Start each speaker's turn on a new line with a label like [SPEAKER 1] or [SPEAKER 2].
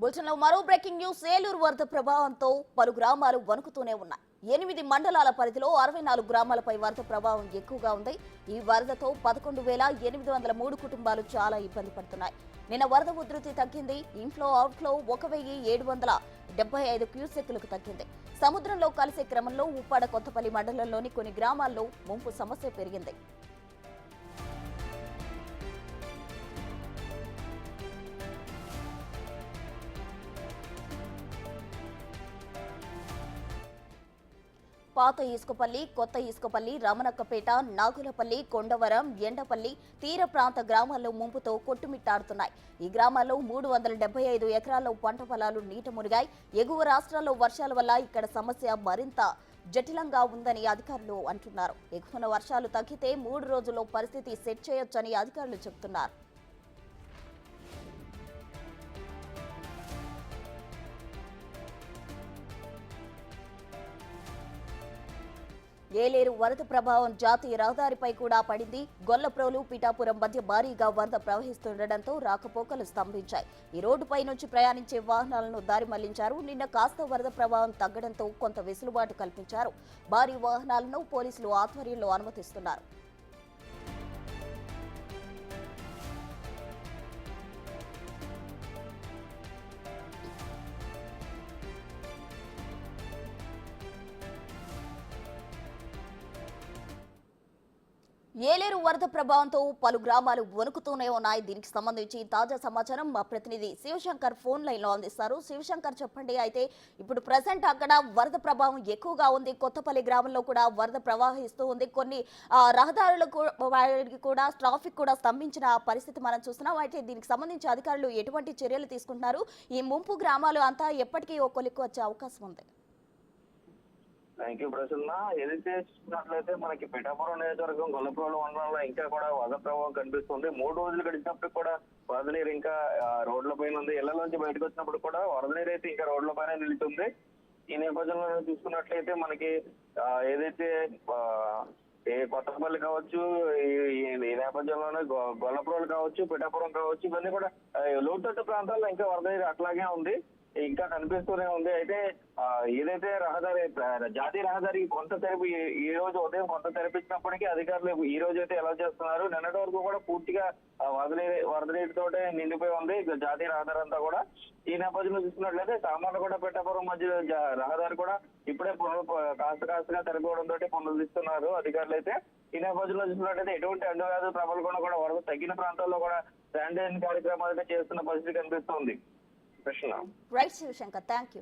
[SPEAKER 1] బులెటిన్లో మరో breaking news. Eluru వరద ప్రభావంతో పలు గ్రామాలు వణుకుతూనే ఉన్నాయి. 8 మండలాల పరిధిలో 64 గ్రామాలపై వరద ప్రభావం ఎక్కువగా ఉంది. ఈ వరదతో 11,803 కుటుంబాలు చాలా ఇబ్బంది పడుతున్నాయి. నిన్న వరద ఉధృతి తగ్గింది. ఇన్ఫ్లో అవుట్ఫ్లో 1,775 క్యూసెక్కులకు తగ్గింది. సముద్రంలో కలిసే క్రమంలో ఉప్పాడ కొత్తపల్లి మండలంలోని కొన్ని గ్రామాల్లో ముంపు సమస్య పెరిగింది. పాత ఇసుకపల్లి, కొత్త ఇసుకపల్లి, రమణక్కపేట, నాగులపల్లి, కొండవరం, ఎండపల్లి తీర ప్రాంత గ్రామాల్లో ముంపుతో కొట్టుమిట్టాడుతున్నాయి. ఈ గ్రామాల్లో 375 ఎకరాల్లో పంట పొలాలు నీట మునిగాయి. ఎగువ రాష్ట్రాల్లో వర్షాల వల్ల ఇక్కడ సమస్య మరింత జటిలంగా ఉందని అధికారులు అంటున్నారు. ఎగువన వర్షాలు తగ్గితే 3 రోజుల్లో పరిస్థితి సెట్ చేయొచ్చని అధికారులు చెబుతున్నారు. ఏలేరు వరద ప్రభావం జాతీయ రహదారిపై కూడా పడింది. గొల్లప్రోలు, పిఠాపురం మధ్య భారీగా వరద ప్రవహిస్తుండటంతో రాకపోకలు స్తంభించాయి. ఈ రోడ్డుపై నుంచి ప్రయాణించే వాహనాలను దారి మళ్లించారు. నిన్న కాస్త వరద ప్రభావం తగ్గడంతో కొంత వెసులుబాటు కల్పించారు. భారీ వాహనాలను పోలీసులు ఆధ్వర్యంలో అనుమతిస్తున్నారు. ఏలేరు వరద ప్రభావంతో పలు గ్రామాలు వణుకుతూనే ఉన్నాయి. దీనికి సంబంధించి తాజా సమాచారం మా ప్రతినిధి శివశంకర్ ఫోన్ లైన్ లో అందిస్తారు. శివశంకర్, చెప్పండి. అయితే ఇప్పుడు ప్రజెంట్ అక్కడ వరద ప్రభావం ఎక్కువగా ఉంది. కొత్తపల్లి గ్రామంలో కూడా వరద ప్రవాహిస్తూ ఉంది. కొన్ని రహదారులకు కూడా ట్రాఫిక్ కూడా స్తంభించిన పరిస్థితి మనం చూస్తున్నాం. అయితే దీనికి సంబంధించి అధికారులు ఎటువంటి చర్యలు తీసుకుంటున్నారు? ఈ ముంపు గ్రామాలు అంతా ఎప్పటికీ ఓ కొలిక్కి వచ్చే అవకాశం ఉంది?
[SPEAKER 2] Thank you Prasanna. ఏదైతే చూసినట్లయితే మనకి పిఠాపురం నియోజకవర్గం గొల్లప్రోలు మండలంలో ఇంకా కూడా వరద ప్రభావం కనిపిస్తుంది. 3 రోజులు గడిచినప్పుడు కూడా వరద నీరు ఇంకా రోడ్ల పైన ఉంది. ఇళ్లలోంచి బయటకు వచ్చినప్పుడు కూడా వరద నీరు అయితే ఇంకా రోడ్ల పైన నిలుతుంది. ఈ నేపథ్యంలో చూసుకున్నట్లయితే మనకి ఏదైతే కొత్తపల్లి కావచ్చు, ఈ నేపథ్యంలోనే గొల్లప్రోలు కావచ్చు, పిఠాపురం కావచ్చు, ఇవన్నీ కూడా లోతట్టు ప్రాంతాల్లో ఇంకా వరద నీరు అట్లాగే ఉంది, ఇంకా కనిపిస్తూనే ఉంది. అయితే ఏదైతే రహదారి జాతీయ రహదారికి కొంత తెరపి ఈ రోజు ఉదయం కొంత తెరపించినప్పటికీ అధికారులు ఈ రోజు అయితే ఎలా చేస్తున్నారు, నిన్నటి వరకు కూడా పూర్తిగా వరద నీటితోటే నిండిపోయి ఉంది జాతీయ రహదారి అంతా కూడా. ఈ నేపథ్యంలో చూసుకున్నట్లయితే సామాన్లగూడ పిఠాపురం మధ్య రహదారి కూడా ఇప్పుడే కాస్తగా తెరపడంతో పునరుద్ధరిస్తున్నారు అధికారులు అయితే. ఈ నేపథ్యంలో చూసుకున్నట్లయితే ఎటువంటి అండవ్యాధులు ప్రబలకుండా కూడా వరద తగ్గిన ప్రాంతాల్లో కూడా శానిటైజేషన్ కార్యక్రమాలు అయితే చేస్తున్న పరిస్థితి కనిపిస్తోంది.
[SPEAKER 1] Right Shivashankar, thank you.